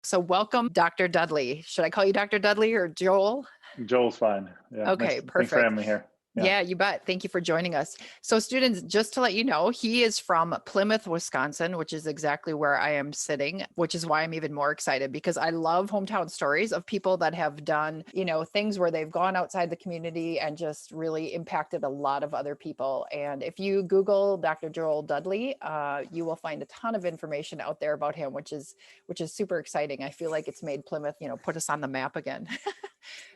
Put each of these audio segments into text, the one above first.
So welcome, Dr. Dudley. Should I call you Dr. Dudley or Joel? Joel's fine. Yeah. Okay, Thanks for perfect. having me here. Yeah. Yeah, you bet. Thank you for joining us. So students, just to let you know, he is from Plymouth, Wisconsin, which is exactly where I am sitting, which is why I'm even more excited because I love hometown stories of people that have done, things where they've gone outside the community and just really impacted a lot of other people. And if you Google Dr. Joel Dudley, you will find a ton of information out there about him, which is super exciting. I feel like it's made Plymouth, put us on the map again.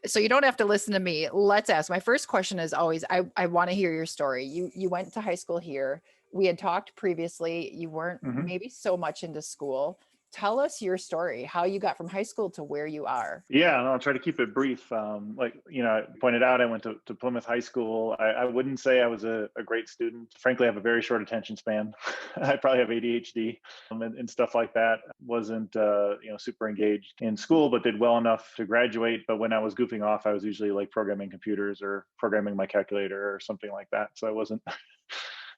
So you don't have to listen to me. Let's ask. My first question is always, I want to hear your story. You went to high school here. We had talked previously. You weren't hmm maybe so much into school. Tell us your story, how you got from high school to where you are. Yeah, and I'll try to keep it brief. I pointed out, I went to Plymouth High School. I wouldn't say I was a great student. Frankly, I have a very short attention span. I probably have ADHD and stuff like that. Wasn't, super engaged in school, but did well enough to graduate. But when I was goofing off, I was usually like programming computers or programming my calculator or something like that. So I wasn't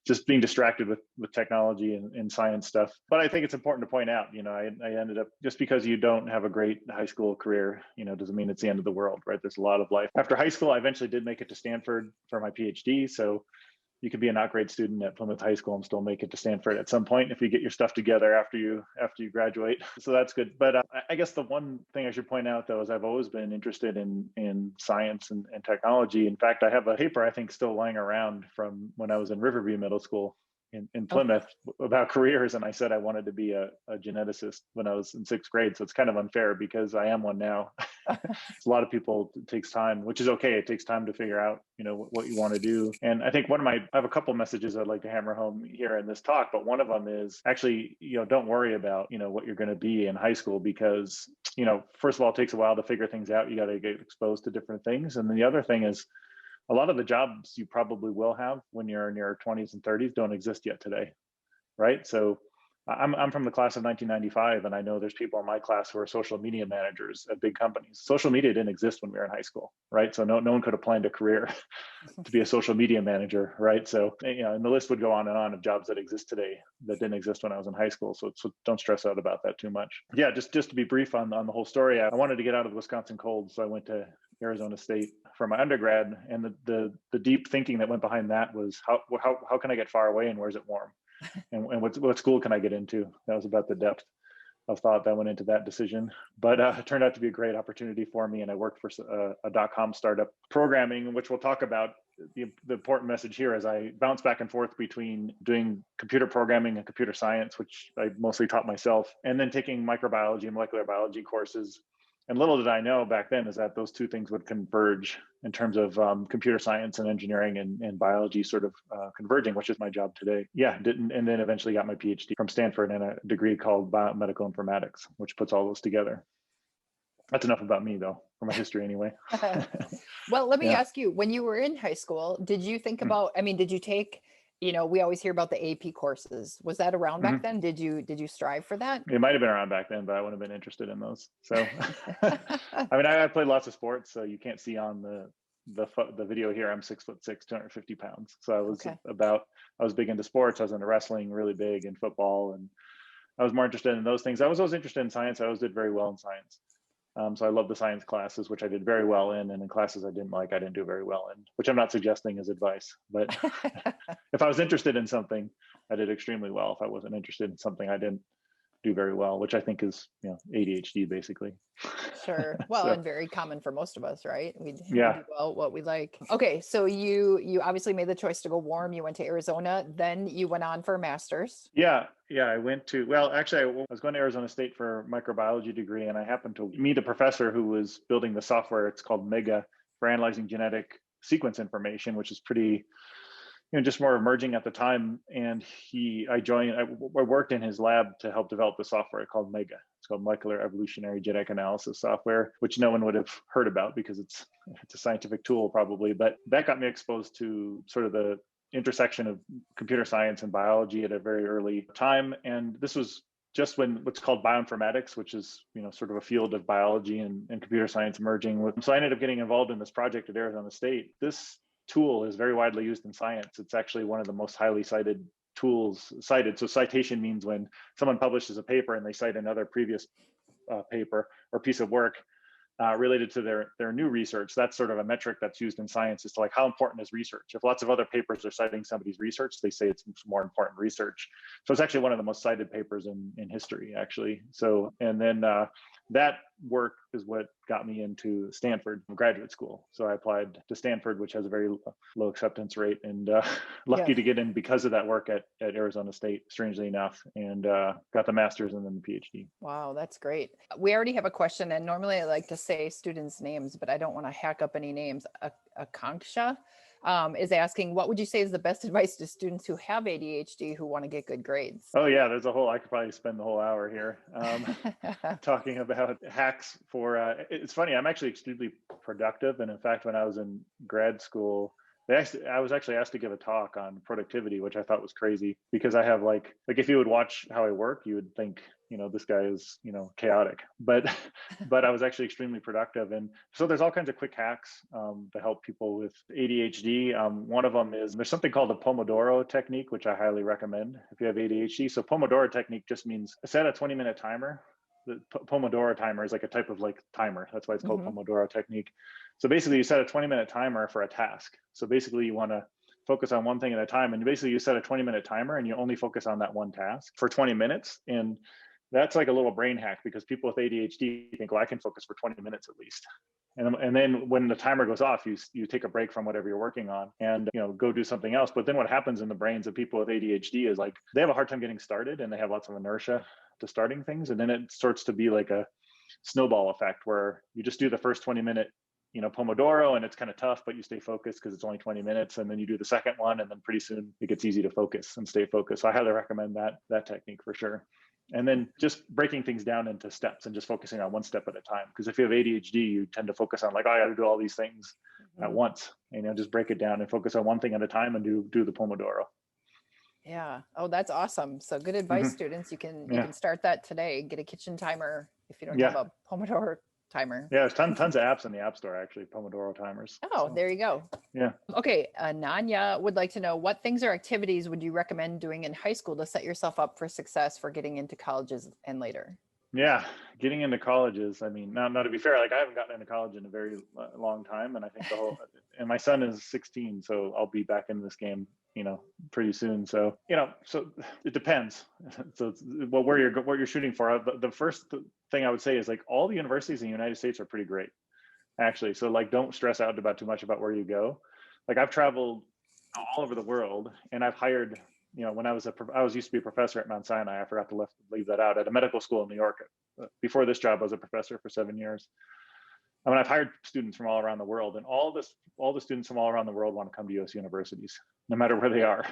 just being distracted with technology and science stuff. But I think it's important to point out, I ended up, just because you don't have a great high school career, doesn't mean it's the end of the world, right? There's a lot of life. After high school, I eventually did make it to Stanford for my PhD. So you could be a not great student at Plymouth High School and still make it to Stanford at some point if you get your stuff together after you graduate. So that's good. But I guess the one thing I should point out, though, is I've always been interested in science and technology. In fact, I have a paper I think still lying around from when I was in Riverview Middle School in Okay. Plymouth about careers, and I said I wanted to be a geneticist when I was in sixth grade. So it's kind of unfair because I am one now. A lot of people, it takes time, which is okay. It takes time to figure out, what you want to do. And I think I have a couple of messages I'd like to hammer home here in this talk, but one of them is actually, don't worry about, what you're going to be in high school because, first of all, it takes a while to figure things out. You got to get exposed to different things. And then the other thing is, a lot of the jobs you probably will have when you're in your 20s and 30s don't exist yet today, right? So I'm from the class of 1995, and I know there's people in my class who are social media managers at big companies. Social media didn't exist when we were in high school, right? So no one could have planned a career to be a social media manager, right? So and the list would go on and on of jobs that exist today that didn't exist when I was in high school. So don't stress out about that too much. Yeah, just to be brief on the whole story, I wanted to get out of the Wisconsin cold, so I went to Arizona State for my undergrad, and the deep thinking that went behind that was how can I get far away and where's it warm, and what school can I get into? That was about the depth of thought that went into that decision. But it turned out to be a great opportunity for me, and I worked for a .com startup programming, which we'll talk about. The important message here is I bounced back and forth between doing computer programming and computer science, which I mostly taught myself, and then taking microbiology and molecular biology courses. And little did I know back then is that those two things would converge in terms of computer science and engineering and biology sort of converging, which is my job today. Yeah, and then eventually got my PhD from Stanford and a degree called biomedical informatics, which puts all those together. That's enough about me, though, for my history anyway. Well, let me Yeah. ask you, when you were in high school, did you think about, did you take, we always hear about the AP courses. Was that around back Mm-hmm. then? Did you strive for that? It might have been around back then, but I wouldn't have been interested in those. So, I played lots of sports, so you can't see on the video here. I'm 6'6", 250 pounds. So Okay. I was big into sports. I was into wrestling, really big, in football, and I was more interested in those things. I was always interested in science. I always did very well in science. So I love the science classes, which I did very well in, and in classes I didn't like, I didn't do very well in, which I'm not suggesting as advice. But if I was interested in something, I did extremely well. If I wasn't interested in something, I didn't do very well, which I think is, ADHD basically. Sure. Well, So and very common for most of us, right? We yeah, do well what we like. Okay, so you obviously made the choice to go warm. You went to Arizona, then you went on for a master's. yeah. I went to, well, actually, I was going to Arizona State for a microbiology degree, and I happened to meet a professor who was building the software. It's called Mega, for analyzing genetic sequence information, which is pretty, just more emerging at the time. And I worked in his lab to help develop the software called Mega. It's called Molecular Evolutionary Genetic Analysis Software, which no one would have heard about because it's a scientific tool probably. But that got me exposed to sort of the intersection of computer science and biology at a very early time. And this was just when what's called bioinformatics, which is, sort of a field of biology and computer science merging. So I ended up getting involved in this project at Arizona State. This tool is very widely used in science. It's actually one of the most highly cited tools cited. So citation means when someone publishes a paper and they cite another previous paper or piece of work related to their new research. That's sort of a metric that's used in science, is to like, how important is research? If lots of other papers are citing somebody's research, they say it's more important research. So it's actually one of the most cited papers in history, actually. So, and then that work is what got me into Stanford graduate school. So I applied to Stanford, which has a very low acceptance rate, and lucky to get in because of that work at Arizona State, strangely enough, and got the master's and then the PhD. Wow, that's great. We already have a question, and normally I like to say students' names, but I don't want to hack up any names. Akanksha is asking, what would you say is the best advice to students who have ADHD who want to get good grades? Oh yeah, I could probably spend the whole hour here talking about hacks for, it's funny, I'm actually extremely productive. And in fact, when I was in grad school, I was actually asked to give a talk on productivity, which I thought was crazy, because I have like if you would watch how I work, you would think, this guy is, chaotic, but I was actually extremely productive. And so there's all kinds of quick hacks to help people with ADHD. One of them is, there's something called the Pomodoro technique, which I highly recommend if you have ADHD. So Pomodoro technique just means set a 20-minute timer. The Pomodoro timer is like a type of timer. That's why it's called Pomodoro technique. So basically you set a 20-minute timer for a task. So basically you want to focus on one thing at a time. And basically you set a 20-minute timer and you only focus on that one task for 20 minutes. And that's like a little brain hack, because people with ADHD think, well, I can focus for 20 minutes at least. And then when the timer goes off, you take a break from whatever you're working on and go do something else. But then what happens in the brains of people with ADHD is they have a hard time getting started, and they have lots of inertia to starting things. And then it starts to be like a snowball effect where you just do the first 20-minute Pomodoro, and it's kind of tough, but you stay focused because it's only 20 minutes. And then you do the second one, and then pretty soon it gets easy to focus and stay focused. So I highly recommend that technique for sure. And then just breaking things down into steps and just focusing on one step at a time. Because if you have ADHD, you tend to focus on I got to do all these things at once. Just break it down and focus on one thing at a time and do the Pomodoro. Yeah. Oh, that's awesome. So good advice, students. You can start that today. Get a kitchen timer if you don't have a Pomodoro timer. Yeah, there's tons of apps in the App Store, actually, Pomodoro timers. Oh, so there you go. Yeah. Okay. Nanya would like to know, what things or activities would you recommend doing in high school to set yourself up for success for getting into colleges and later? Yeah, getting into colleges. I mean, now to be fair, I haven't gotten into college in a very long time, and I think and my son is 16, so I'll be back in this game, pretty soon. So, so it depends. So what you're shooting for. The first thing I would say is all the universities in the United States are pretty great, actually. So don't stress out about too much about where you go. I've traveled all over the world, and I've hired. When I was used to be a professor at Mount Sinai. I forgot to leave that out, at a medical school in New York. Before this job, I was a professor for 7 years. I've hired students from all around the world, and all the students from all around the world want to come to U.S. universities, no matter where they are.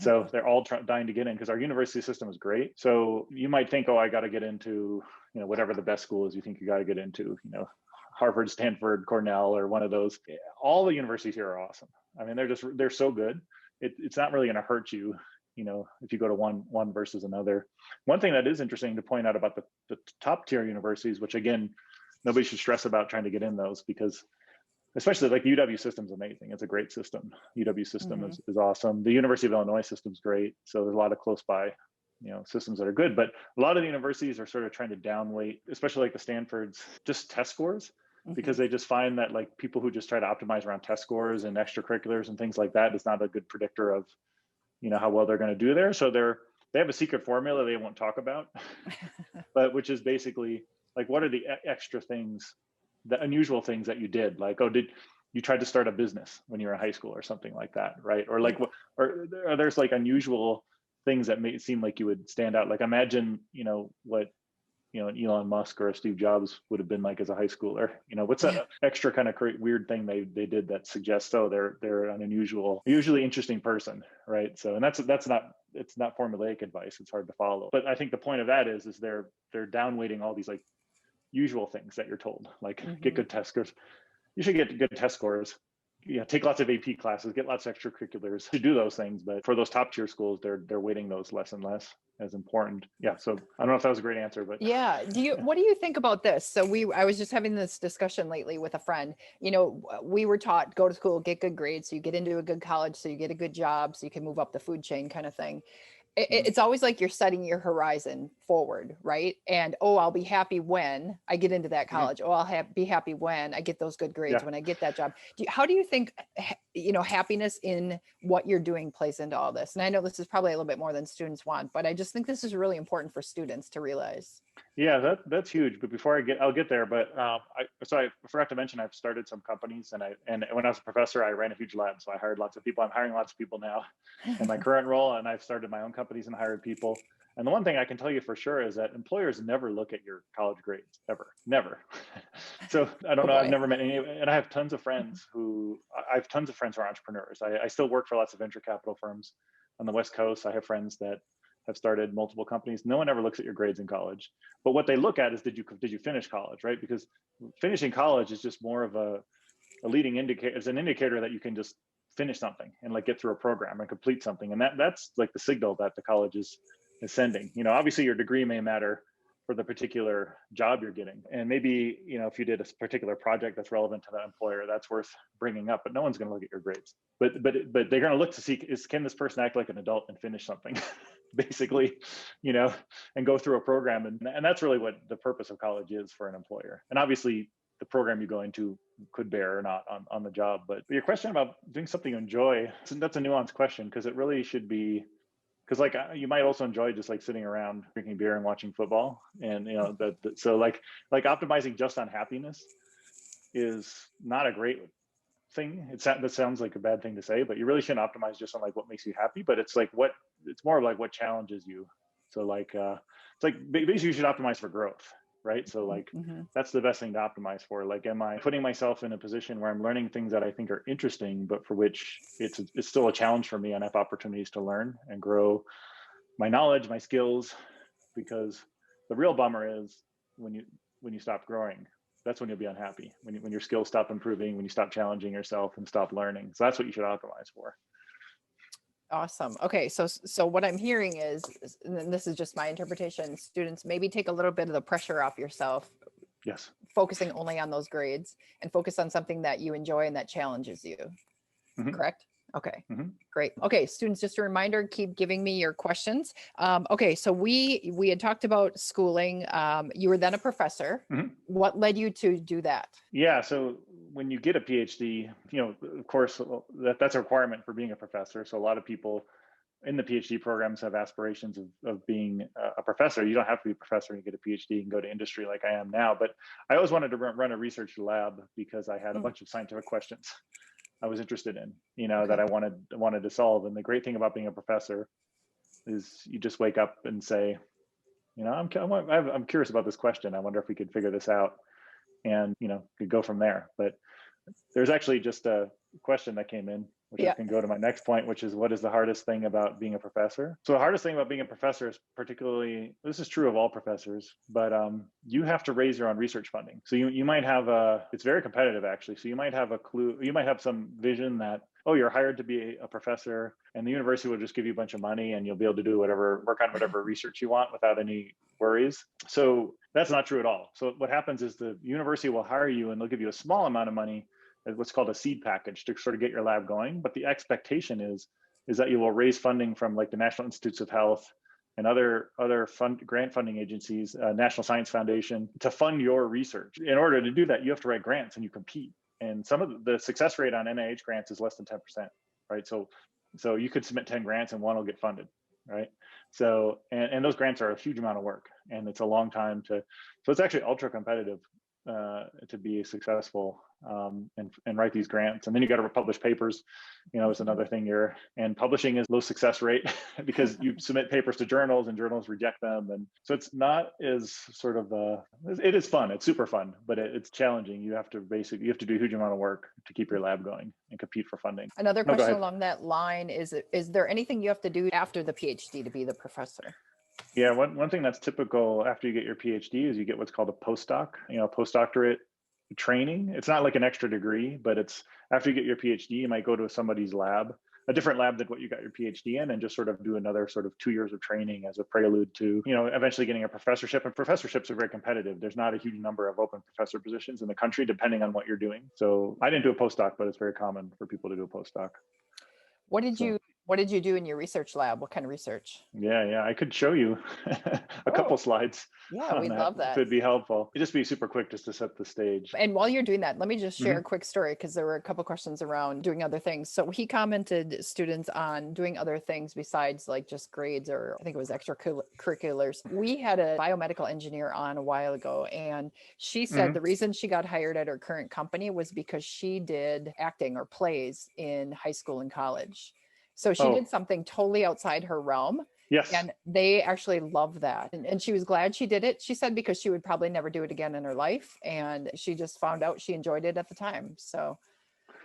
So they're all dying to get in, because our university system is great. So you might think, oh, I got to get into, whatever the best school is you think you got to get into, Harvard, Stanford, Cornell, or one of those. All the universities here are awesome. They're so good. It's not really going to hurt you, if you go to one versus another. One thing that is interesting to point out about the top tier universities, which again, nobody should stress about trying to get in those, because especially the UW system is amazing. It's a great system. UW system is awesome. The University of Illinois system is great. So there's a lot of close by, systems that are good, but a lot of the universities are sort of trying to downweight, especially the Stanford's, just test scores, because they just find that people who just try to optimize around test scores and extracurriculars and things like that is not a good predictor of how well they're going to do there. So they have a secret formula they won't talk about, but which is basically what are the extra things, the unusual things that you did? Did you try to start a business when you were in high school or something like that, right? Or or there's unusual things that may seem like you would stand out. Imagine what an Elon Musk or a Steve Jobs would have been like as a high schooler. What's that extra kind of weird thing they did that suggests, they're an unusual, usually interesting person, right? So, and it's not formulaic advice. It's hard to follow. But I think the point of that is they're downweighting all these usual things that you're told, get good test scores. You should get good test scores. Take lots of AP classes, get lots of extracurriculars to do those things. But for those top tier schools, they're weighting those less and less as important. Yeah. So I don't know if that was a great answer, but yeah. What do you think about this? So I was just having this discussion lately with a friend. We were taught, go to school, get good grades, so you get into a good college, so you get a good job, so you can move up the food chain, kind of thing. it's always like you're setting your horizon forward, right? And, oh, I'll be happy when I get into that college. Oh, be happy when I get those good grades, Yeah. when I get that job. How do you think, happiness in what you're doing plays into all this? And I know this is probably a little bit more than students want, but I just think this is really important for students to realize. Yeah, that's huge. But before I'll get there. But I forgot to mention I've started some companies, and when I was a professor, I ran a huge lab, so I hired lots of people. I'm hiring lots of people now in my current role, and I've started my own companies and hired people. And the one thing I can tell you for sure is that employers never look at your college grades ever, never. So I don't know. I've never met any, and I have tons of friends who I have tons of friends who are entrepreneurs. I still work for lots of venture capital firms on the West Coast. I have friends that have started multiple companies. No one ever looks at your grades in college, but what they look at is did you finish college, right? Because finishing college is just more of a leading indicator. It's an indicator that you can just finish something and like get through a program and complete something, and that's like the signal that the college is sending. Obviously your degree may matter for the particular job you're getting, and maybe if you did a particular project that's relevant to that employer, that's worth bringing up. But no one's going to look at your grades. But they're going to look to see can this person act like an adult and finish something. Basically, and go through a program. And that's really what the purpose of college is for an employer. And obviously the program you go into could bear or not on the job. But your question about doing something you enjoy, that's a nuanced question, because it really should be, because like you might also enjoy just like sitting around drinking beer and watching football. And, so like optimizing just on happiness is not a great thing. That sounds like a bad thing to say, but you really shouldn't optimize just on like what makes you happy, but it's more of like what challenges you. So like it's like basically you should optimize for growth, right? So like that's the best thing to optimize for. Like, am I putting myself in a position where I'm learning things that I think are interesting, but for which it's still a challenge for me, and I have opportunities to learn and grow my knowledge, my skills? Because the real bummer is when you stop growing. That's when you'll be unhappy, when your skills stop improving, when you stop challenging yourself and stop learning. So that's what you should optimize for. Awesome. Okay. So what I'm hearing is, and this is just my interpretation, students, maybe take a little bit of the pressure off yourself. Yes. Focusing only on those grades, and focus on something that you enjoy and that challenges you. Correct? Okay, great. Okay, students, just a reminder, keep giving me your questions. Okay, so we had talked about schooling. You were then a professor. What led you to do that? Yeah, so when you get a PhD, of course, that's a requirement for being a professor. So a lot of people in the PhD programs have aspirations of being a professor. You don't have to be a professor and get a PhD and go to industry like I am now. But I always wanted to run a research lab because I had a bunch of scientific questions I was interested in, that I wanted to solve. And the great thing about being a professor is you just wake up and say, I'm curious about this question. I wonder if we could figure this out, and could go from there. But there's actually just a question that came in, which I can go to my next point, which is, what is the hardest thing about being a professor? So the hardest thing about being a professor is, particularly, this is true of all professors, but you have to raise your own research funding. So you might have it's very competitive actually. So you might have you might have some vision that, oh, you're hired to be a professor and the university will just give you a bunch of money and you'll be able to work on whatever research you want without any worries. So that's not true at all. So what happens is the university will hire you and they'll give you a small amount of money, what's called a seed package, to sort of get your lab going. But the expectation is that you will raise funding from like the National Institutes of Health and other grant funding agencies, National Science Foundation, to fund your research. In order to do that, you have to write grants and you compete. And some of the success rate on NIH grants is less than 10%, right? So you could submit 10 grants and one will get funded, right? So, and those grants are a huge amount of work, and it's a long time so it's actually ultra competitive to be successful and write these grants. And then you got to publish papers, is another thing and publishing is low success rate because you submit papers to journals and journals reject them. And so it's not as sort of, it is fun. It's super fun, but it's challenging. You have to do a huge amount of work to keep your lab going and compete for funding. Another question along that line is there anything you have to do after the PhD to be the professor? Yeah, one thing that's typical after you get your PhD is you get what's called a postdoc, postdoctorate training. It's not like an extra degree, but it's after you get your PhD, you might go to somebody's lab, a different lab than what you got your PhD in, and just sort of do another sort of 2 years of training as a prelude to, eventually getting a professorship. And professorships are very competitive. There's not a huge number of open professor positions in the country, depending on what you're doing. So I didn't do a postdoc, but it's very common for people to do a postdoc. What did you What did you do in your research lab? What kind of research? Yeah, I could show you a couple Oh, slides yeah, on we'd that love if that. it'd be helpful. It'd just be super quick just to set the stage. And while you're doing that, let me just share a Hmm. quick story because there were a couple questions around doing other things. So he commented students on doing other things besides like just grades, or I think it was extracurriculars. We had a biomedical engineer on a while ago, and she said Hmm. the reason she got hired at her current company was because she did acting or plays in high school and college. So she did Oh, something totally outside her realm, yes. and they actually love that. And she was glad she did it. She said because she would probably never do it again in her life. And she just found out she enjoyed it at the time. So,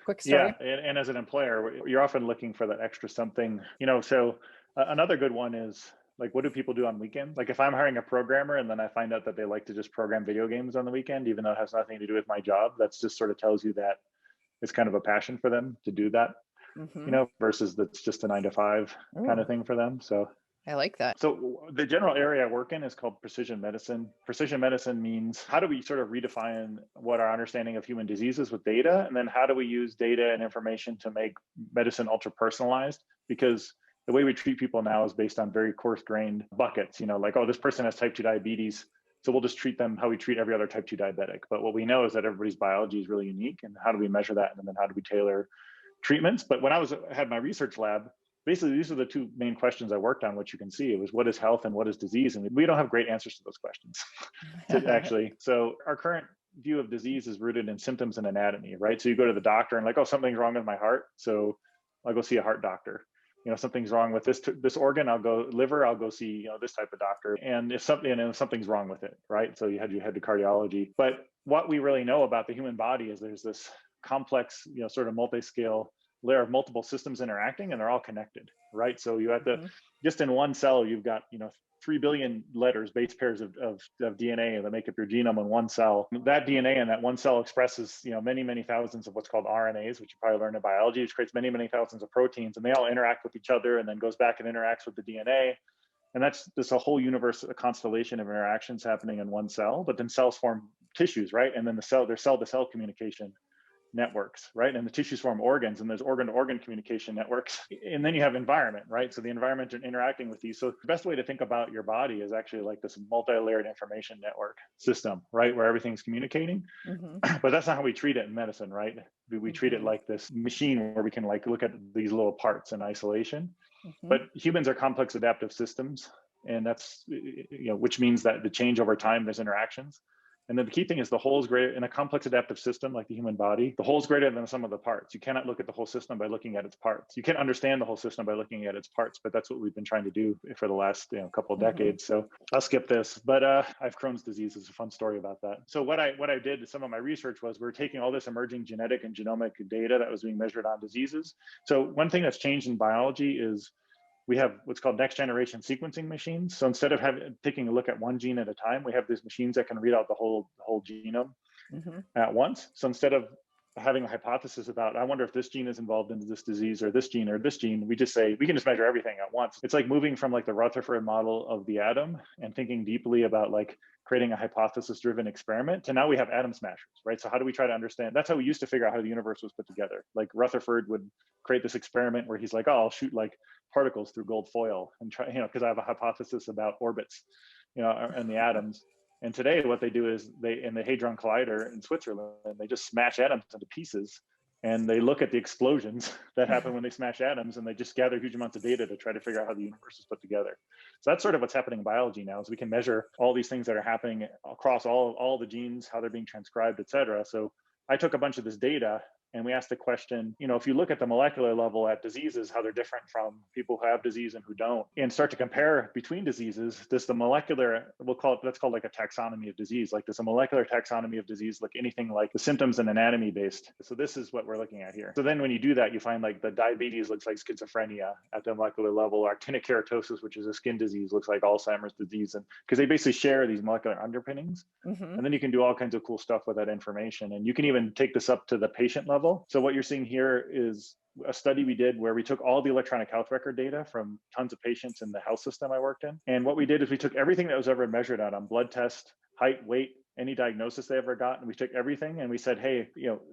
quick Yeah, story. and as an employer, you're often looking for that extra something, so another good one is like, what do people do on weekends? Like if I'm hiring a programmer and then I find out that they like to just program video games on the weekend, even though it has nothing to do with my job, that's just sort of tells you that it's kind of a passion for them to do that, Mm-hmm. versus that's just a 9 to 5 kind of Oh, thing for them. So I like that. So the general area I work in is called precision medicine. Precision medicine means how do we sort of redefine what our understanding of human diseases with data, and then how do we use data and information to make medicine ultra personalized? Because the way we treat people now is based on very coarse grained buckets, like, oh, this person has type 2 diabetes, so we'll just treat them how we treat every other type 2 diabetic. But what we know is that everybody's biology is really unique, and how do we measure that, and then how do we tailor treatments? But when I had my research lab, basically these are the two main questions I worked on, which you can see. It was what is health and what is disease? And we don't have great answers to those questions to actually. So our current view of disease is rooted in symptoms and anatomy, right? So you go to the doctor and like, oh, something's wrong with my heart, so I'll go see a heart doctor. Something's wrong with this organ, I'll go liver, I'll go see this type of doctor. And if something's wrong with it, right? So you head to cardiology. But what we really know about the human body is there's this complex, sort of multi-scale layer of multiple systems interacting, and they're all connected, right? So you have to, Mhm. just in one cell, you've got 3 billion letters, base pairs of DNA that make up your genome in one cell. That DNA in that one cell expresses many thousands of what's called RNAs, which you probably learned in biology, which creates many thousands of proteins, and they all interact with each other and then goes back and interacts with the DNA. And that's a whole universe, a constellation of interactions happening in one cell. But then cells form tissues, right? And then there's cell to cell communication networks, right? And the tissues form organs, and there's organ to organ communication networks. And then you have environment, right? So the environment interacting with these. So the best way to think about your body is actually like this multi-layered information network system, right? Where everything's communicating. Mhm. But that's not how we treat it in medicine, right? We treat it Mhm. like this machine where we can like look at these little parts in isolation. Mhm. But humans are complex adaptive systems. And that's, which means that the change over time, there's interactions. And then the key thing is the whole is greater in a complex adaptive system like the human body. The whole is greater than the sum of the parts. You cannot look at the whole system by looking at its parts. You can't understand the whole system by looking at its parts, but that's what we've been trying to do for the last couple of Mhm. decades. So I'll skip this, but I have Crohn's disease. It's a fun story about that. So what I did, some of my research was we're taking all this emerging genetic and genomic data that was being measured on diseases. So one thing that's changed in biology is we have what's called next generation sequencing machines. So instead of taking a look at one gene at a time, we have these machines that can read out the whole genome Mhm. at once. So instead of having a hypothesis about, I wonder if this gene is involved in this disease or this gene, we just say, we can just measure everything at once. It's like moving from like the Rutherford model of the atom and thinking deeply about like creating a hypothesis driven experiment to now we have atom smashers, right? So how do we try to understand? That's how we used to figure out how the universe was put together. Like Rutherford would create this experiment where he's like, oh, I'll shoot like particles through gold foil and try, because I have a hypothesis about orbits, and the atoms. And today, what they do is in the Hadron Collider in Switzerland, they just smash atoms into pieces, and they look at the explosions that happen when they smash atoms, and they just gather huge amounts of data to try to figure out how the universe is put together. So that's sort of what's happening in biology now, is we can measure all these things that are happening across all the genes, how they're being transcribed, et cetera. So I took a bunch of this data and we asked the question, if you look at the molecular level at diseases, how they're different from people who have disease and who don't, and start to compare between diseases, does the molecular, that's called like a taxonomy of disease. Like, does a molecular taxonomy of disease look anything like the symptoms and anatomy based? So this is what we're looking at here. So then when you do that, you find like the diabetes looks like schizophrenia at the molecular level. Actinic keratosis, which is a skin disease, looks like Alzheimer's disease. And because they basically share these molecular underpinnings. Mhm. And then you can do all kinds of cool stuff with that information. And you can even take this up to the patient level. So what you're seeing here is a study we did where we took all the electronic health record data from tons of patients in the health system I worked in. And what we did is we took everything that was ever measured on blood test, height, weight, any diagnosis they ever got, and we took everything and we said, hey,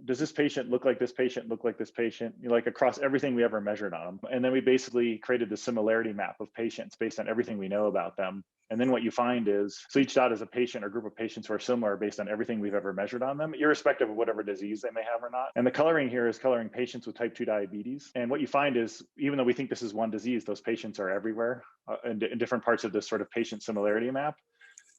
does this patient look like this patient, look like this patient, like across everything we ever measured on them. And then we basically created the similarity map of patients based on everything we know about them. And then what you find is, so each dot is a patient or group of patients who are similar based on everything we've ever measured on them, irrespective of whatever disease they may have or not. And the coloring here is coloring patients with type 2 diabetes. And what you find is, even though we think this is one disease, those patients are everywhere in different parts of this sort of patient similarity map.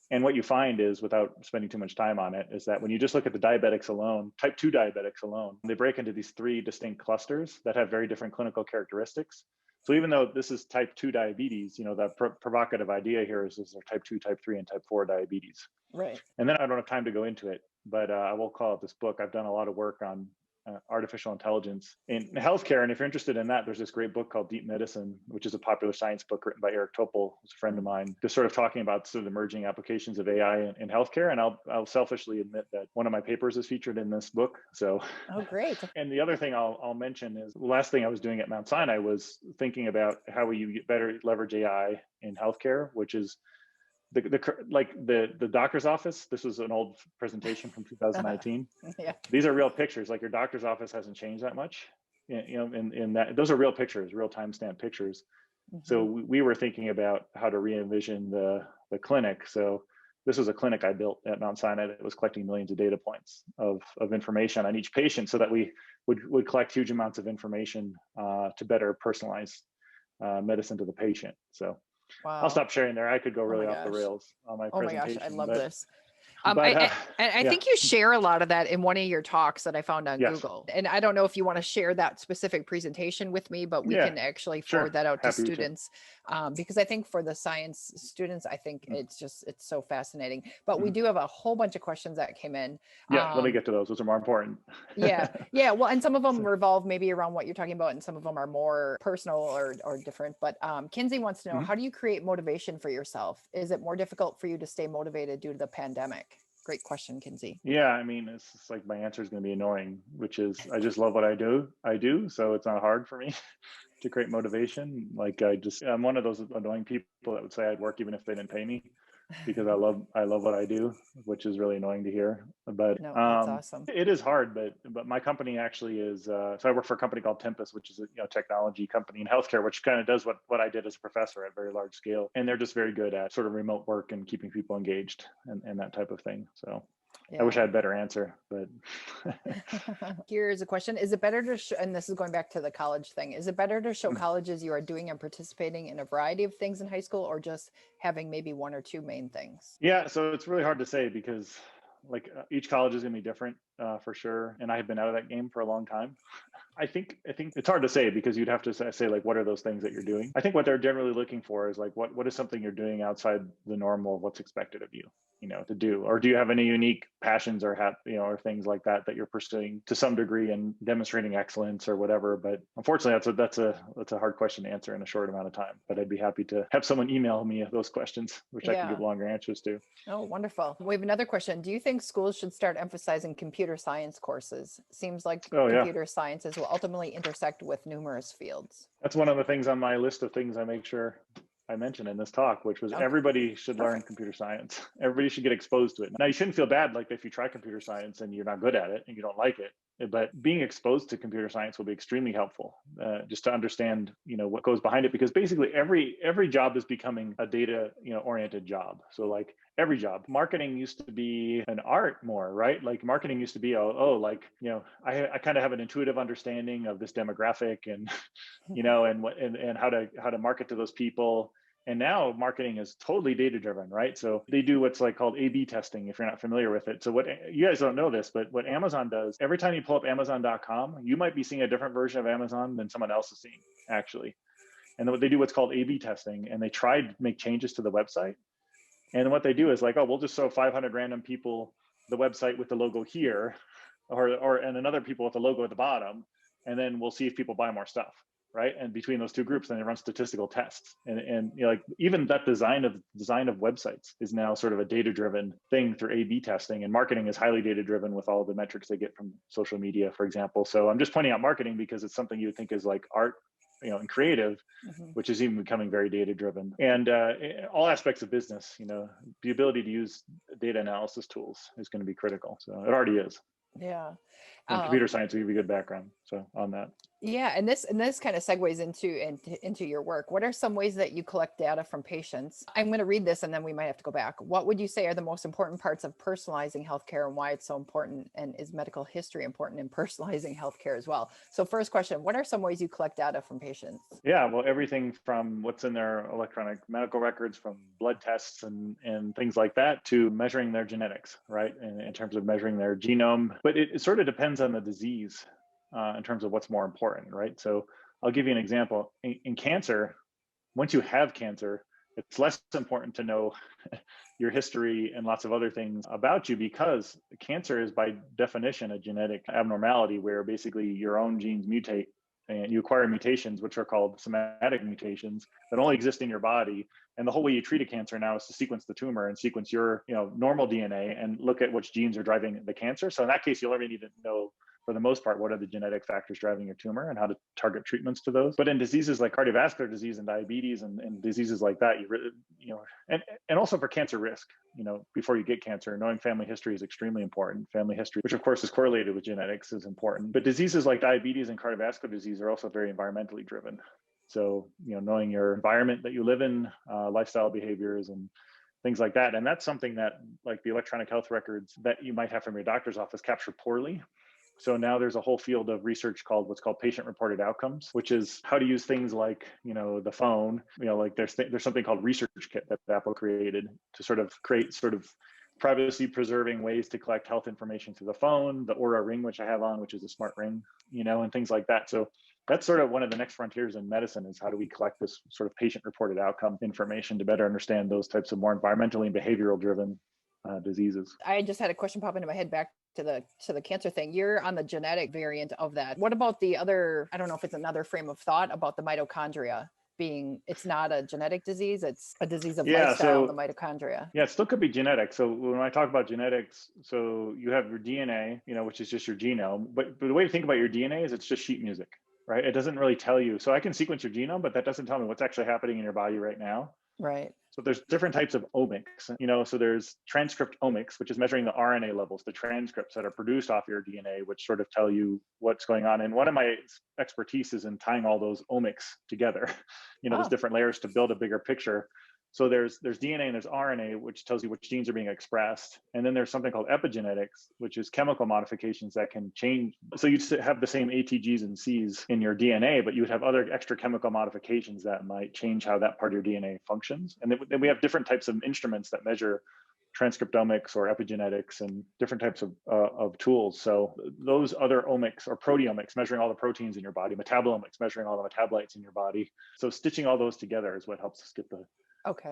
And what you find is, without spending too much time on it, is that when you just look at the diabetics alone, type 2 diabetics alone, they break into these 3 distinct clusters that have very different clinical characteristics. So even though this is type 2 diabetes, the provocative idea here is there type 2, type 3, and type 4 diabetes. Right. And then I don't have time to go into it, but I will call it this book. I've done a lot of work on artificial intelligence in healthcare. And if you're interested in that, there's this great book called Deep Medicine, which is a popular science book written by Eric Topol, who's a friend of mine, just sort of talking about sort of the emerging applications of AI in healthcare. And I'll selfishly admit that one of my papers is featured in this book. So, oh, great. And the other thing I'll mention is the last thing I was doing at Mount Sinai was thinking about how you get better leverage AI in healthcare, which is the doctor's office. This was an old presentation from 2019. Yeah. These are real pictures. Like, your doctor's office hasn't changed that much, in that those are real pictures, real timestamp pictures. Mm-hmm. So we were thinking about how to re-envision the clinic. So this was a clinic I built at Mount Sinai that was collecting millions of data points of information on each patient, so that we would collect huge amounts of information to better personalize medicine to the patient. So. Wow. I'll stop sharing there. I could go really off the rails on my presentation. Oh my gosh, I love this. I think you share a lot of that in one of your talks that I found on Google. And I don't know if you want to share that specific presentation with me, but we can actually forward that out to students. Because I think for the science students, I think it's so fascinating. But we do have a whole bunch of questions that came in. Yeah, let me get to those. Those are more important. Yeah. Well, and some of them revolve maybe around what you're talking about, and some of them are more personal or different. But Kinsey wants to know, how do you create motivation for yourself? Is it more difficult for you to stay motivated due to the pandemic? Great question, Kinsey. Yeah, I mean, it's just like, my answer is going to be annoying, which is I just love what I do. So it's not hard for me to create motivation. Like, I'm one of those annoying people that would say I'd work even if they didn't pay me, because I love what I do, which is really annoying to hear. But no, that's awesome. It is hard, but my company actually is. So I work for a company called Tempus, which is a technology company in healthcare, which kind of does what I did as a professor at very large scale. And they're just very good at sort of remote work and keeping people engaged and that type of thing. So. Yeah. I wish I had a better answer, but. Here's a question. Is it better to and this is going back to the college thing, is it better to show colleges you are doing and participating in a variety of things in high school, or just having maybe one or two main things? Yeah, so it's really hard to say, because each college is going to be different for sure. And I have been out of that game for a long time. I think it's hard to say, because you'd have to say, like, what are those things that you're doing? I think what they're generally looking for is like, what is something you're doing outside the normal of what's expected of you, to do, or do you have any unique passions or or things like that you're pursuing to some degree and demonstrating excellence or whatever. But unfortunately, that's a hard question to answer in a short amount of time. But I'd be happy to have someone email me those questions, which I can give longer answers to. Oh, wonderful. We have another question. Do you think schools should start emphasizing computer science courses? Seems like computer sciences will ultimately intersect with numerous fields. That's one of the things on my list of things I make sure I mentioned in this talk, which was everybody should learn computer science. Everybody should get exposed to it. Now, you shouldn't feel bad, like, if you try computer science and you're not good at it and you don't like it, but being exposed to computer science will be extremely helpful, just to understand, what goes behind it, because basically every job is becoming a data, oriented job. So like every job, marketing used to be an art more, right? Like marketing used to be, I kind of have an intuitive understanding of this demographic and, and how to market to those people. And now marketing is totally data driven, right? So they do what's called A/B testing, if you're not familiar with it. So what, you guys don't know this, but what Amazon does, every time you pull up Amazon.com, you might be seeing a different version of Amazon than someone else is seeing, actually. And then they do what's called A/B testing, and they try to make changes to the website. And what they do is we'll just show 500 random people the website with the logo here, and another people with the logo at the bottom, and then we'll see if people buy more stuff. Right. And between those two groups, then they run statistical tests. And even that design of websites is now sort of a data-driven thing through A/B testing. And marketing is highly data-driven with all the metrics they get from social media, for example. So I'm just pointing out marketing because it's something you would think is like art and creative, Mhm. which is even becoming very data driven. And all aspects of business, the ability to use data analysis tools is going to be critical. So it already is. Yeah. And Um, computer science will give you a good background. So on that. Yeah, and this kind of segues into your work. What are some ways that you collect data from patients? I'm going to read this and then we might have to go back. What would you say are the most important parts of personalizing healthcare and why it's so important? And is medical history important in personalizing healthcare as well? So first question, what are some ways you collect data from patients? Yeah, well, everything from what's in their electronic medical records, from blood tests and things like that, to measuring their genetics, right? In terms of measuring their genome. But it sort of depends on the disease in terms of what's more important, right? So I'll give you an example. In cancer, once you have cancer, it's less important to know your history and lots of other things about you, because cancer is by definition a genetic abnormality where basically your own genes mutate and you acquire mutations, which are called somatic mutations that only exist in your body. And the whole way you treat a cancer now is to sequence the tumor and sequence your normal DNA and look at which genes are driving the cancer. So in that case, you'll only need to know, for the most part, what are the genetic factors driving your tumor and how to target treatments to those. But in diseases like cardiovascular disease and diabetes and diseases like that, and also for cancer risk, before you get cancer, knowing family history is extremely important. Family history, which of course is correlated with genetics, is important. But diseases like diabetes and cardiovascular disease are also very environmentally driven. So, knowing your environment that you live in, lifestyle behaviors and things like that. And that's something that, like the electronic health records that you might have from your doctor's office, capture poorly. So now there's a whole field of research called what's called patient-reported outcomes, which is how to use things like, the phone. Like there's something called Research Kit that Apple created to sort of create sort of privacy-preserving ways to collect health information through the phone, the Oura Ring, which I have on, which is a smart ring, and things like that. So that's sort of one of the next frontiers in medicine, is how do we collect this sort of patient-reported outcome information to better understand those types of more environmentally and behavioral-driven diseases. I just had a question pop into my head back to the cancer thing. You're on the genetic variant of that. What about the other, I don't know if it's another frame of thought about the mitochondria being, it's not a genetic disease, it's a disease of lifestyle, the mitochondria. Yeah, it still could be genetic. So when I talk about genetics, so you have your DNA, which is just your genome, but the way to think about your DNA is it's just sheet music, right? It doesn't really tell you. So I can sequence your genome, but that doesn't tell me what's actually happening in your body right now. Right. So there's different types of omics, so there's transcript omics, which is measuring the RNA levels, the transcripts that are produced off your DNA, which sort of tell you what's going on. And one of my expertise is in tying all those omics together, those different layers to build a bigger picture. So there's DNA and there's RNA, which tells you which genes are being expressed. And then there's something called epigenetics, which is chemical modifications that can change. So you'd have the same A, T, Gs, and Cs in your DNA, but you would have other extra chemical modifications that might change how that part of your DNA functions. And then we have different types of instruments that measure transcriptomics or epigenetics and different types of tools. So those other omics, or proteomics, measuring all the proteins in your body, metabolomics, measuring all the metabolites in your body. So stitching all those together is what helps us get the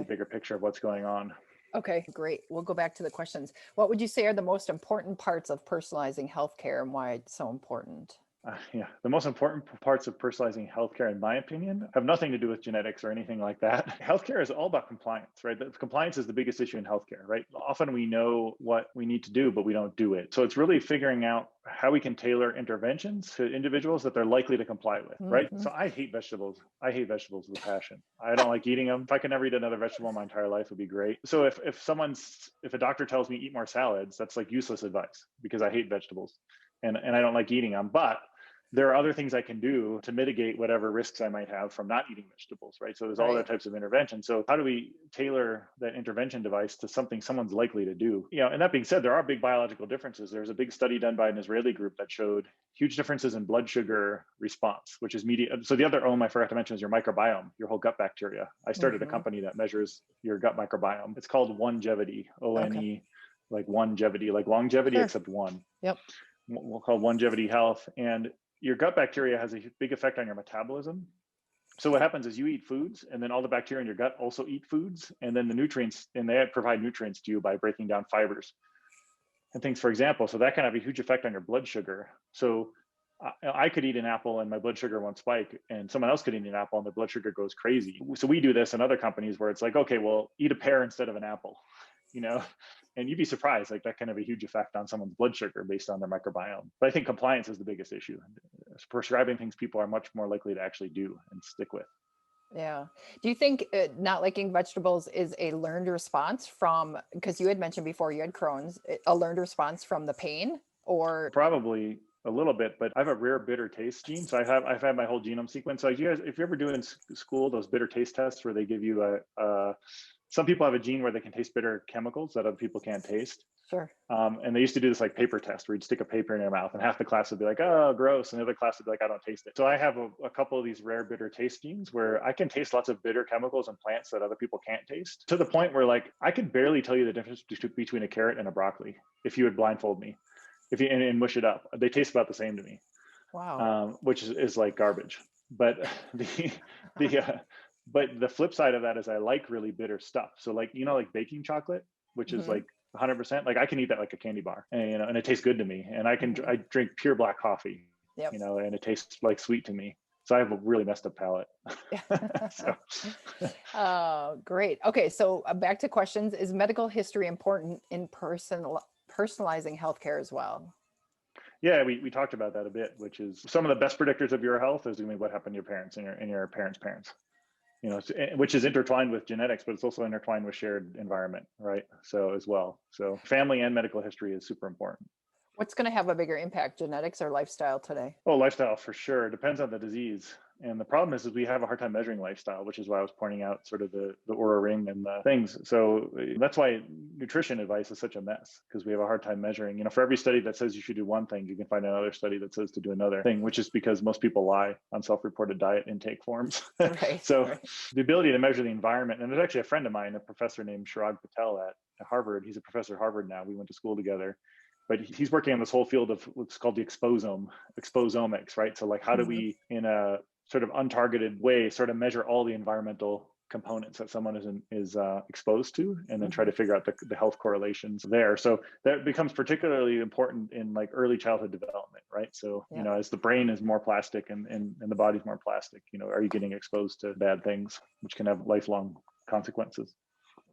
bigger picture of what's going on. Okay, great. We'll go back to the questions. What would you say are the most important parts of personalizing healthcare and why it's so important? The most important parts of personalizing healthcare, in my opinion, have nothing to do with genetics or anything like that. Healthcare is all about compliance, right? Compliance is the biggest issue in healthcare, right? Often we know what we need to do, but we don't do it. So it's really figuring out how we can tailor interventions to individuals that they're likely to comply with, right? So I hate vegetables. I hate vegetables with a passion. I don't like eating them. If I could never eat another vegetable in my entire life, it would be great. So if a doctor tells me eat more salads, that's like useless advice, because I hate vegetables and I don't like eating them. But there are other things I can do to mitigate whatever risks I might have from not eating vegetables, right? So there's all other types of intervention. So how do we tailor that intervention device to something someone's likely to do? And that being said, there are big biological differences. There's a big study done by an Israeli group that showed huge differences in blood sugar response, which is So the other OM I forgot to mention is your microbiome, your whole gut bacteria. I started a company that measures your gut microbiome. It's called Onegevity, O-N-E, like longevity, except one. Yep. We'll call Onegevity Health. And your gut bacteria has a big effect on your metabolism. So what happens is you eat foods, and then all the bacteria in your gut also eat foods, and then the nutrients, and they provide nutrients to you by breaking down fibers and things, for example. So that can have a huge effect on your blood sugar. So I could eat an apple and my blood sugar won't spike, and someone else could eat an apple and their blood sugar goes crazy. So we do this in other companies where it's like, okay, well, eat a pear instead of an apple, and you'd be surprised, like that can have a huge effect on someone's blood sugar based on their microbiome. But I think compliance is the biggest issue. prescribing things people are much more likely to actually do and stick with. Yeah. Do you think not liking vegetables is a learned response from, because you had mentioned before you had Crohn's, a learned response from the pain or? Probably a little bit, but I have a rare bitter taste gene. So I've had my whole genome sequence. So you guys, if you're ever doing in school, those bitter taste tests where they give you some people have a gene where they can taste bitter chemicals that other people can't taste. Sure. And they used to do this like paper test where you'd stick a paper in your mouth and half the class would be like, oh, gross. And the other class would be like, I don't taste it. So I have a couple of these rare bitter taste genes where I can taste lots of bitter chemicals and plants that other people can't taste, to the point where like I could barely tell you the difference between a carrot and a broccoli if you would blindfold me, if you and mush it up. They taste about the same to me. Wow. Which is like garbage. But but the flip side of that is I like really bitter stuff. So like, like baking chocolate, which is like 100%, like I can eat that like a candy bar, and and it tastes good to me. And I drink pure black coffee, Yep. and it tastes like sweet to me. So I have a really messed up palate. Oh, great. Okay. So back to questions. Is medical history important in personalizing healthcare as well? Yeah, we talked about that a bit, which is some of the best predictors of your health is going to be what happened to your parents and your parents' parents. Which is intertwined with genetics, but it's also intertwined with shared environment, right? So as well. So family and medical history is super important. What's going to have a bigger impact, genetics or lifestyle today? Oh, lifestyle for sure. It depends on the disease. And the problem is we have a hard time measuring lifestyle, which is why I was pointing out sort of the Oura ring and the things. So that's why nutrition advice is such a mess, because we have a hard time measuring. For every study that says you should do one thing, you can find another study that says to do another thing, which is because most people lie on self-reported diet intake forms. Right, So right. the ability to measure the environment, and there's actually a friend of mine, a professor named Chirag Patel at Harvard. He's a professor at Harvard now. We went to school together. But he's working on this whole field of what's called the exposomics, right? So like, how do we, in a sort of untargeted way, sort of measure all the environmental components that someone is exposed to, and then try to figure out the health correlations there. So that becomes particularly important in like early childhood development, right? So, as the brain is more plastic and the body's more plastic, are you getting exposed to bad things, which can have lifelong consequences?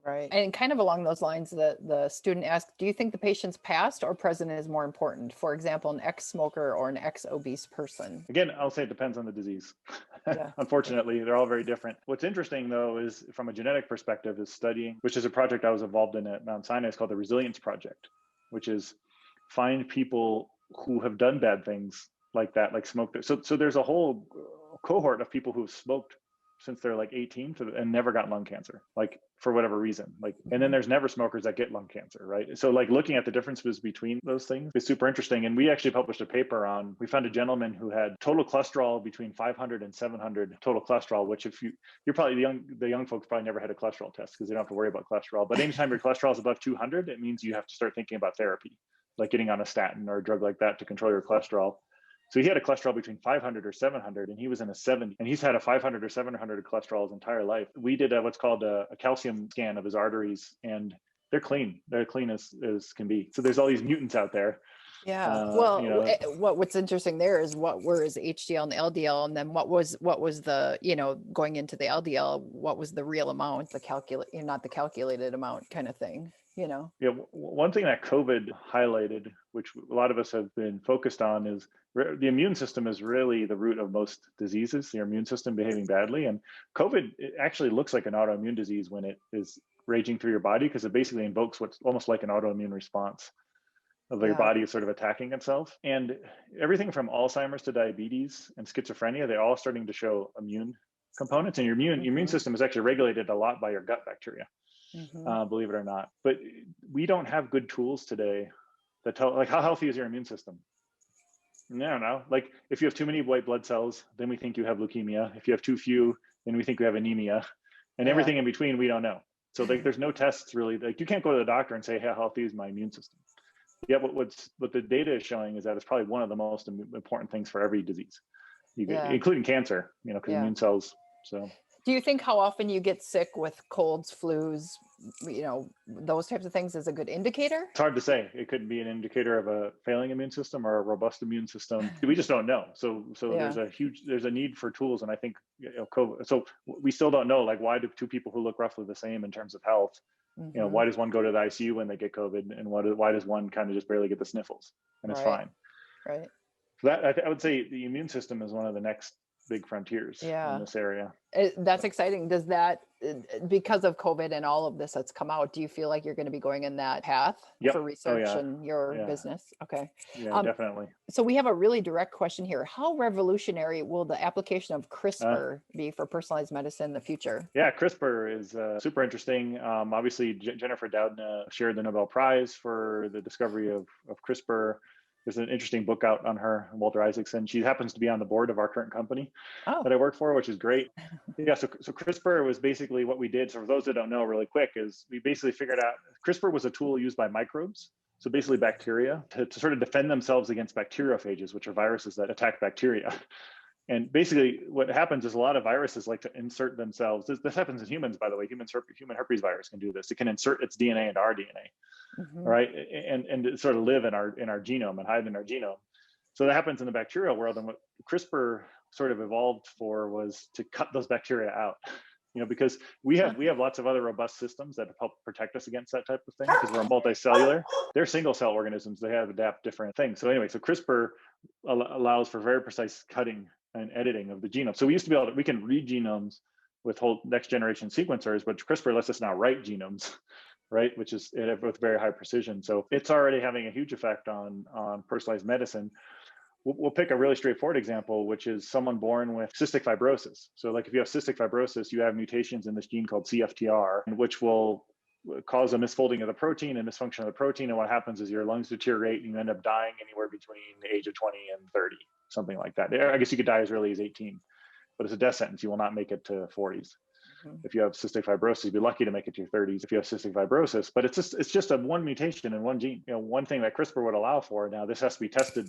Right. And kind of along those lines, the student asked, do you think the patient's past or present is more important? For example, an ex-smoker or an ex-obese person? Again, I'll say it depends on the disease. Yeah. Unfortunately, they're all very different. What's interesting, though, is from a genetic perspective, is studying, which is a project I was involved in at Mount Sinai. It's called the Resilience Project, which is find people who have done bad things like that, like smoked. So there's a whole cohort of people who've smoked since they're like 18 and never got lung cancer, like for whatever reason, and then there's never smokers that get lung cancer, right? So like looking at the differences between those things is super interesting. And we actually published a paper we found a gentleman who had total cholesterol between 500 and 700 total cholesterol, which if you're probably the young folks probably never had a cholesterol test because they don't have to worry about cholesterol. But anytime your cholesterol is above 200, it means you have to start thinking about therapy, like getting on a statin or a drug like that to control your cholesterol. So he had a cholesterol between 500 or 700, and he was in a 70, and he's had a 500 or 700 cholesterol his entire life. We did what's called a calcium scan of his arteries, and they're clean. They're clean as can be. So there's all these mutants out there. Yeah. What's interesting there is what were his HDL and LDL, and then what was the, going into the LDL, what was the real amount, not the calculated amount kind of thing. Yeah. One thing that COVID highlighted, which a lot of us have been focused on, is the immune system is really the root of most diseases, your immune system behaving badly. And COVID, it actually looks like an autoimmune disease when it is raging through your body, because it basically invokes what's almost like an autoimmune response of your body is sort of attacking itself. And everything from Alzheimer's to diabetes and schizophrenia, they're all starting to show immune components. And your immune system is actually regulated a lot by your gut bacteria. Believe it or not. But we don't have good tools today that tell, like, how healthy is your immune system? I don't know. Like, if you have too many white blood cells, then we think you have leukemia. If you have too few, then we think you have anemia. And everything in between, we don't know. So like, there's no tests really. Like, you can't go to the doctor and say, hey, how healthy is my immune system? Yeah, but what the data is showing is that it's probably one of the most important things for every disease, including cancer, because immune cells. So do you think how often you get sick with colds, flus, those types of things is a good indicator? It's hard to say. It could be an indicator of a failing immune system or a robust immune system. We just don't know. So there's a need for tools. And I think, COVID, so we still don't know, like, why do two people who look roughly the same in terms of health, why does one go to the ICU when they get COVID, and why does one kind of just barely get the sniffles and it's fine? Right. So I would say the immune system is one of the next big frontiers in Yeah. this area. That's exciting. Does that, because of COVID and all of this that's come out, do you feel like you're going to be going in that path Yep. for Oh research yeah. and your Yeah. business? Okay. Yeah, definitely. So we have a really direct question here. How revolutionary will the application of Uh, CRISPR be for personalized medicine in the future? yeah, CRISPR is super interesting. Obviously, Jennifer Doudna shared the Nobel Prize for the discovery of CRISPR. There's an interesting book out on her, Walter Isaacson. She happens to be on the board of our current company Oh, that I work for, which is great. Yeah, so CRISPR was basically what we did. So for those that don't know really quick, is we basically figured out CRISPR was a tool used by microbes, so basically bacteria, to sort of defend themselves against bacteriophages, which are viruses that attack bacteria. And basically what happens is a lot of viruses like to insert themselves. This happens in humans, by the way. Human herpes virus can do this. It can insert its DNA into our DNA, mhm. right? And sort of live in our genome and hide in our genome. So that happens in the bacterial world. And what CRISPR sort of evolved for was to cut those bacteria out. Because we have lots of other robust systems that help protect us against that type of thing, because we're multicellular. They're single cell organisms. They have adapt different things. So anyway, so CRISPR allows for very precise cutting and editing of the genome. So we used to be able to, we can read genomes with whole next generation sequencers, but CRISPR lets us now write genomes, right? Which is with very high precision. So it's already having a huge effect on personalized medicine. We'll pick a really straightforward example, which is someone born with cystic fibrosis. So like if you have cystic fibrosis, you have mutations in this gene called CFTR, which will cause a misfolding of the protein and misfunction of the protein. And what happens is your lungs deteriorate and you end up dying anywhere between the age of 20 and 30, something like that. I guess you could die as early as 18, but it's a death sentence. You will not make it to 40s. Mhm. If you have cystic fibrosis, you'd be lucky to make it to your 30s if you have cystic fibrosis. But it's just a one mutation in one gene. One thing that CRISPR would allow for. Now this has to be tested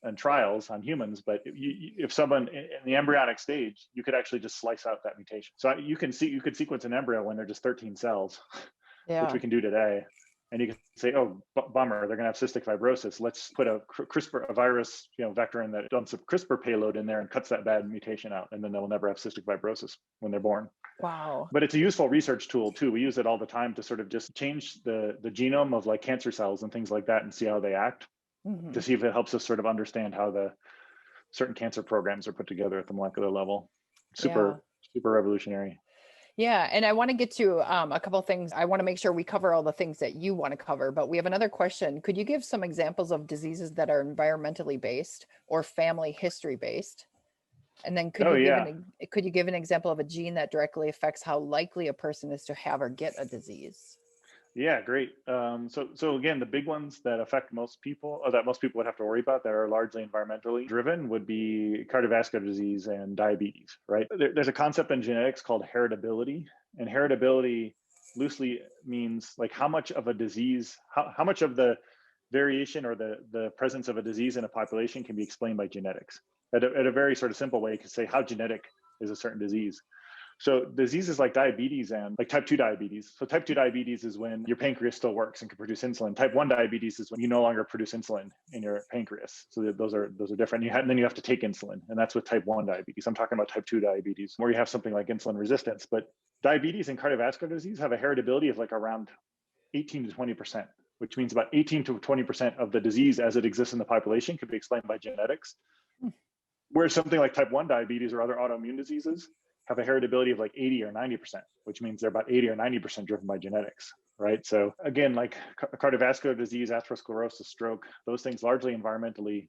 and trials on humans, but if someone in the embryonic stage, you could actually just slice out that mutation. So you could sequence an embryo when they're just 13 cells, which we can do today. And you can say, oh, bummer, they're going to have cystic fibrosis. Let's put a CRISPR, a virus, vector in that dumps a CRISPR payload in there and cuts that bad mutation out. And then they'll never have cystic fibrosis when they're born. Wow. But it's a useful research tool too. We use it all the time to sort of just change the genome of like cancer cells and things like that and see how they act. Mm-hmm. To see if it helps us sort of understand how the certain cancer programs are put together at the molecular level. Super revolutionary. Yeah. And I want to get to a couple of things. I want to make sure we cover all the things that you want to cover, but we have another question. Could you give some examples of diseases that are environmentally based or family history based? And then could you give an example of a gene that directly affects how likely a person is to have or get a disease? Yeah, great. So again, the big ones that affect most people, or that most people would have to worry about, that are largely environmentally driven, would be cardiovascular disease and diabetes, right? There's a concept in genetics called heritability, and heritability loosely means like how much of a disease, how much of the variation or the presence of a disease in a population can be explained by genetics. At a very sort of simple way, you could say how genetic is a certain disease. So diseases like diabetes and like type 2 diabetes. So type 2 diabetes is when your pancreas still works and can produce insulin. Type 1 diabetes is when you no longer produce insulin in your pancreas. So those are different. And then you have to take insulin. And that's with type 1 diabetes. I'm talking about type 2 diabetes, where you have something like insulin resistance. But diabetes and cardiovascular disease have a heritability of like around 18 to 20%, which means about 18 to 20% of the disease as it exists in the population could be explained by genetics. Whereas something like type 1 diabetes or other autoimmune diseases have a heritability of like 80 or 90%, which means they're about 80 or 90% driven by genetics, right? So again, like cardiovascular disease, atherosclerosis, stroke, those things largely environmentally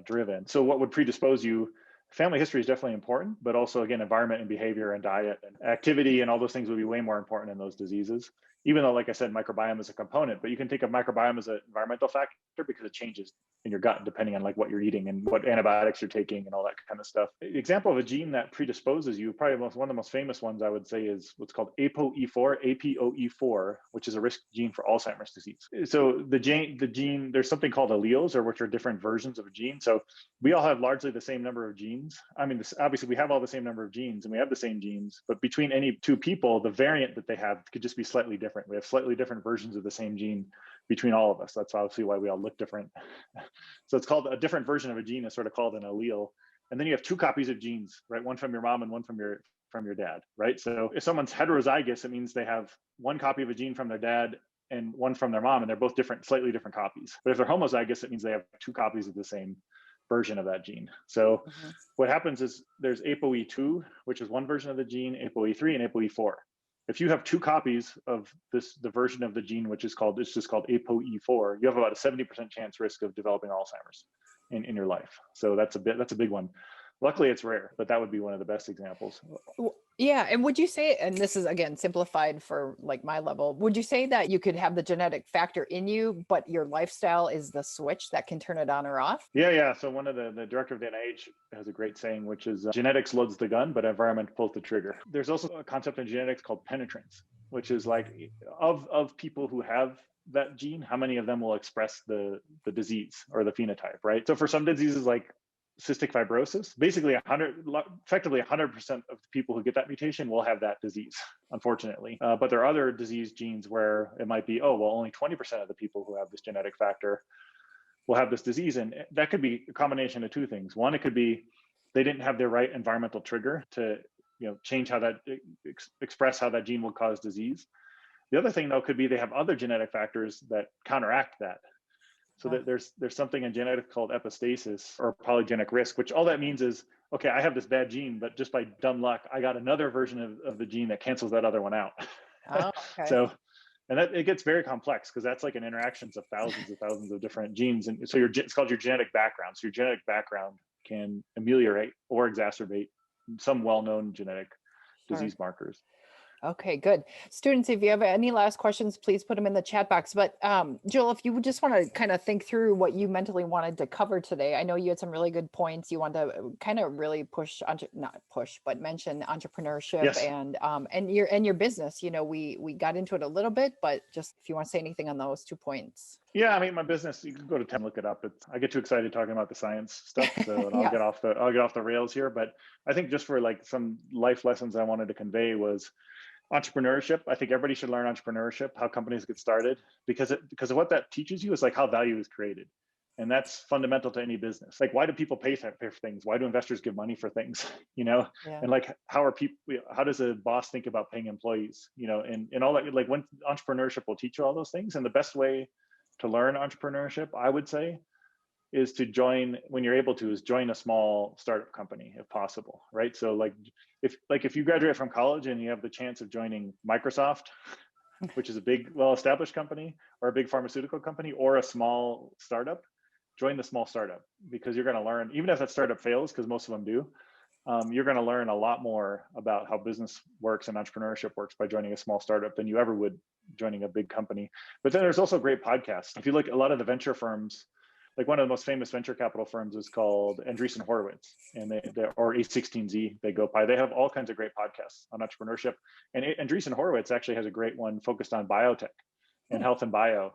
driven. So what would predispose you? Family history is definitely important, but also again, environment and behavior and diet and activity and all those things would be way more important in those diseases. Even though, like I said, microbiome is a component, but you can think of microbiome as an environmental factor because it changes in your gut depending on like what you're eating and what antibiotics you're taking and all that kind of stuff. The example of a gene that predisposes you, probably one of the most famous ones I would say, is what's called APOE4, which is a risk gene for Alzheimer's disease. So the gene, there's something called alleles, or which are different versions of a gene. So we all have largely the same number of genes. I mean, obviously we have all the same number of genes and we have the same genes, but between any two people, the variant that they have could just be slightly different. We have slightly different versions of the same gene between all of us. That's obviously why we all look different. So it's called a different version of a gene is sort of called an allele. And then you have two copies of genes, right? One from your mom and one from your dad, right? So if someone's heterozygous, it means they have one copy of a gene from their dad and one from their mom, and they're both different, slightly different copies. But if they're homozygous, it means they have two copies of the same version of that gene. So Mm-hmm. what happens is there's ApoE2, which is one version of the gene, ApoE3 and ApoE4. If you have two copies of the version of the gene, which is called, it's just called ApoE4, you have about a 70% chance risk of developing Alzheimer's in your life. So that's a big one. Luckily it's rare, but that would be one of the best examples. Yeah. And would you say, and this is again simplified for like my level, would you say that you could have the genetic factor in you, but your lifestyle is the switch that can turn it on or off? Yeah. So one of the director of the NIH has a great saying, which is genetics loads the gun, but environment pulls the trigger. There's also a concept in genetics called penetrance, which is like of people who have that gene, how many of them will express the disease or the phenotype, right? So for some diseases like cystic fibrosis, basically effectively 100% of the people who get that mutation will have that disease, unfortunately. But there are other disease genes where it might be, oh, well, only 20% of the people who have this genetic factor will have this disease. And that could be a combination of two things. One, it could be they didn't have the right environmental trigger to change how that express how that gene will cause disease. The other thing, though, could be they have other genetic factors that counteract that. So that there's something in genetics called epistasis or polygenic risk, which all that means is, okay, I have this bad gene, but just by dumb luck, I got another version of the gene that cancels that other one out. Oh, okay. So, and that it gets very complex because that's like an interactions of thousands of different genes. And so it's called your genetic background. So your genetic background can ameliorate or exacerbate some well-known genetic disease markers. Okay, good. Students, if you have any last questions, please put them in the chat box. But Jill, if you would just want to kind of think through what you mentally wanted to cover today, I know you had some really good points. You want to kind of really not push, but mention entrepreneurship. Yes. And your business. We got into it a little bit, but just if you want to say anything on those 2 points. Yeah, I mean, my business, you can go to 10, look it up. I get too excited talking about the science stuff, so Yeah. I'll get off the rails here. But I think just for like some life lessons I wanted to convey was entrepreneurship. I think everybody should learn entrepreneurship, how companies get started, because of what that teaches you is like how value is created. And that's fundamental to any business. Like, why do people pay for things? Why do investors give money for things? Yeah. And like, how does a boss think about paying employees? And all that, like when entrepreneurship will teach you all those things. And the best way to learn entrepreneurship, I would say, is to join, when you're able to, is join a small startup company if possible, right? So if you graduate from college and you have the chance of joining Microsoft, which is a big, well-established company, or a big pharmaceutical company, or a small startup, join the small startup, because you're going to learn, even if that startup fails, because most of them do, you're going to learn a lot more about how business works and entrepreneurship works by joining a small startup than you ever would joining a big company. But then there's also great podcasts. If you look at a lot of the venture firms, like one of the most famous venture capital firms is called Andreessen Horowitz, and or A16Z, they go by. They have all kinds of great podcasts on entrepreneurship. And Andreessen Horowitz actually has a great one focused on biotech and health and bio.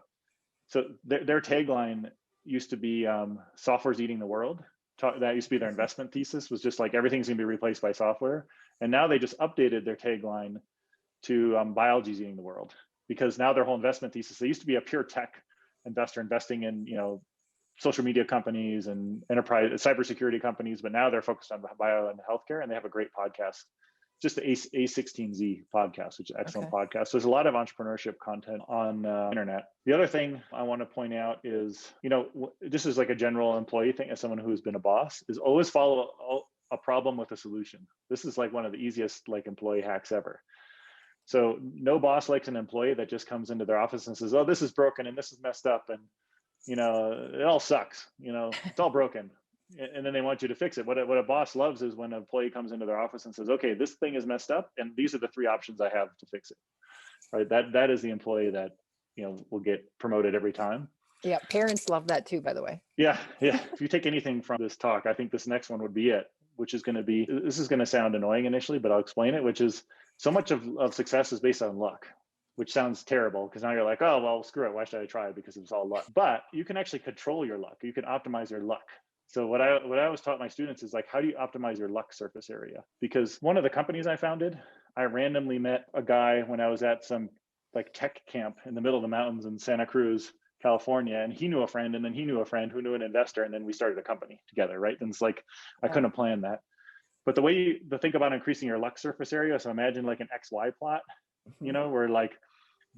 So their tagline used to be software's eating the world. That used to be their investment thesis, was just like everything's gonna be replaced by software. And now they just updated their tagline to biology's eating the world, because now their whole investment thesis, they used to be a pure tech investor investing in, social media companies and enterprise cybersecurity companies, but now they're focused on bio and healthcare, and they have a great podcast, just the A16Z podcast, which is an excellent podcast. So there's a lot of entrepreneurship content on internet. The other thing I want to point out is, this is like a general employee thing, as someone who's been a boss, is always follow a problem with a solution. This is like one of the easiest like employee hacks ever. So no boss likes an employee that just comes into their office and says, oh, this is broken and this is messed up, and it all sucks, it's all broken. And then they want you to fix it. What a boss loves is when an employee comes into their office and says, okay, this thing is messed up, and these are the 3 options I have to fix it. Right. That is the employee that, will get promoted every time. Yeah. Parents love that too, by the way. Yeah. If you take anything from this talk, I think this next one would be it, which is going to be, this is going to sound annoying initially, but I'll explain it, which is so much of success is based on luck, which sounds terrible, because now you're like, oh, well, screw it. Why should I try? Because it's all luck. But you can actually control your luck. You can optimize your luck. So what I always taught my students is like, how do you optimize your luck surface area? Because one of the companies I founded, I randomly met a guy when I was at some like tech camp in the middle of the mountains in Santa Cruz, California. And he knew a friend, and then he knew a friend who knew an investor. And then we started a company together, right? And it's like, I couldn't have planned that. But the way to think about increasing your luck surface area, so imagine like an XY plot, where like,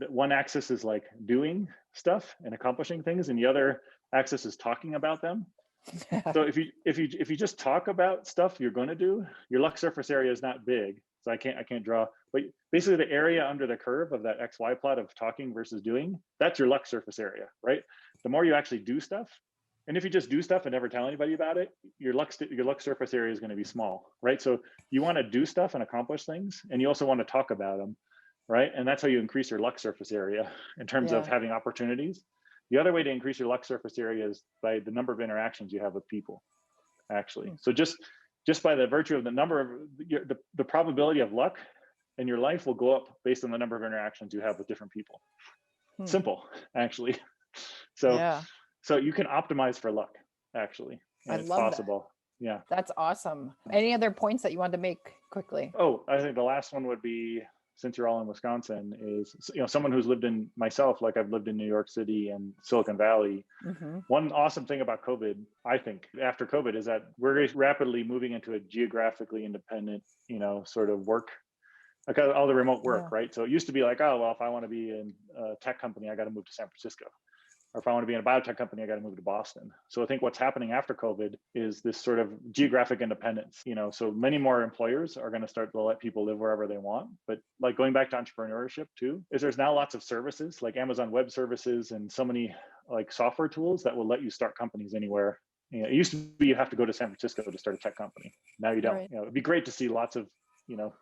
one axis is like doing stuff and accomplishing things, and the other axis is talking about them. So if you just talk about stuff you're going to do, your luck surface area is not big. So I can't draw, but basically the area under the curve of that XY plot of talking versus doing, that's your luck surface area, right? The more you actually do stuff, and if you just do stuff and never tell anybody about it, your luck surface area is going to be small, right? So you want to do stuff and accomplish things, and you also want to talk about them, right? And that's how you increase your luck surface area in terms of Yeah. having opportunities. The other way to increase your luck surface area is by the number of interactions you have with people, actually. So just by the virtue of the number of the probability of luck in your life will go up based on the number of interactions you have with different people. Simple, actually. So Yeah. so you can optimize for luck, actually, and I it's love possible. Yeah. That's awesome. Any other points that you wanted to make quickly? Oh, I think the last one would be, since you're all in Wisconsin, is, someone who's lived in, myself, like I've lived in New York City and Silicon Valley. One awesome thing about COVID, I think, after COVID, is that we're rapidly moving into a geographically independent, sort of work, like all the remote work, right? So it used to be like, oh, well, if I want to be in a tech company, I got to move to San Francisco. Or if I want to be in a biotech company, I got to move to Boston. So I think what's happening after COVID is this sort of geographic independence. So many more employers are going to start to let people live wherever they want. But like going back to entrepreneurship too, is there's now lots of services like Amazon Web Services and so many like software tools that will let you start companies anywhere. It used to be you have to go to San Francisco to start a tech company. Now you don't. Right. It'd be great to see lots of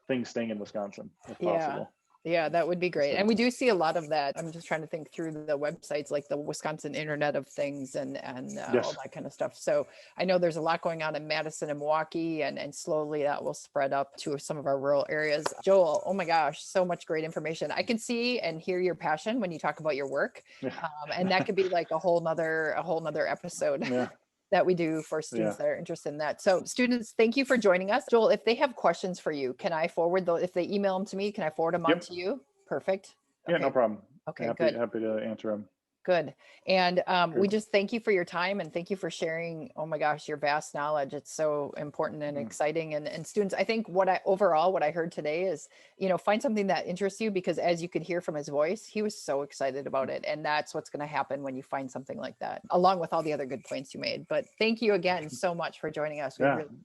things staying in Wisconsin if possible. Yeah, that would be great. And we do see a lot of that. I'm just trying to think through the websites like the Wisconsin Internet of Things and all that kind of stuff. So I know there's a lot going on in Madison and Milwaukee, and slowly that will spread up to some of our rural areas. Joel, oh my gosh, so much great information. I can see and hear your passion when you talk about your work. And that could be like a whole nother episode. Yeah. That we do for students that are interested in that. So students, thank you for joining us. Joel, if they have questions for you, can I forward those? If they email them to me, can I forward them on to you? Perfect. Yeah, no problem. Okay, Happy to answer them. Good. And we just thank you for your time and thank you for sharing, oh my gosh, your vast knowledge. It's so important and exciting. And students, I think what I heard today is, find something that interests you, because as you could hear from his voice, he was so excited about it. And that's what's going to happen when you find something like that, along with all the other good points you made. But thank you again so much for joining us.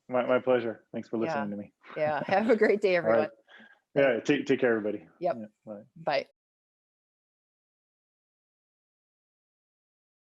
My pleasure. Thanks for listening to me. Yeah. Have a great day, everyone. Right. Yeah. Take care, everybody. Yep. Yeah, bye. Bye.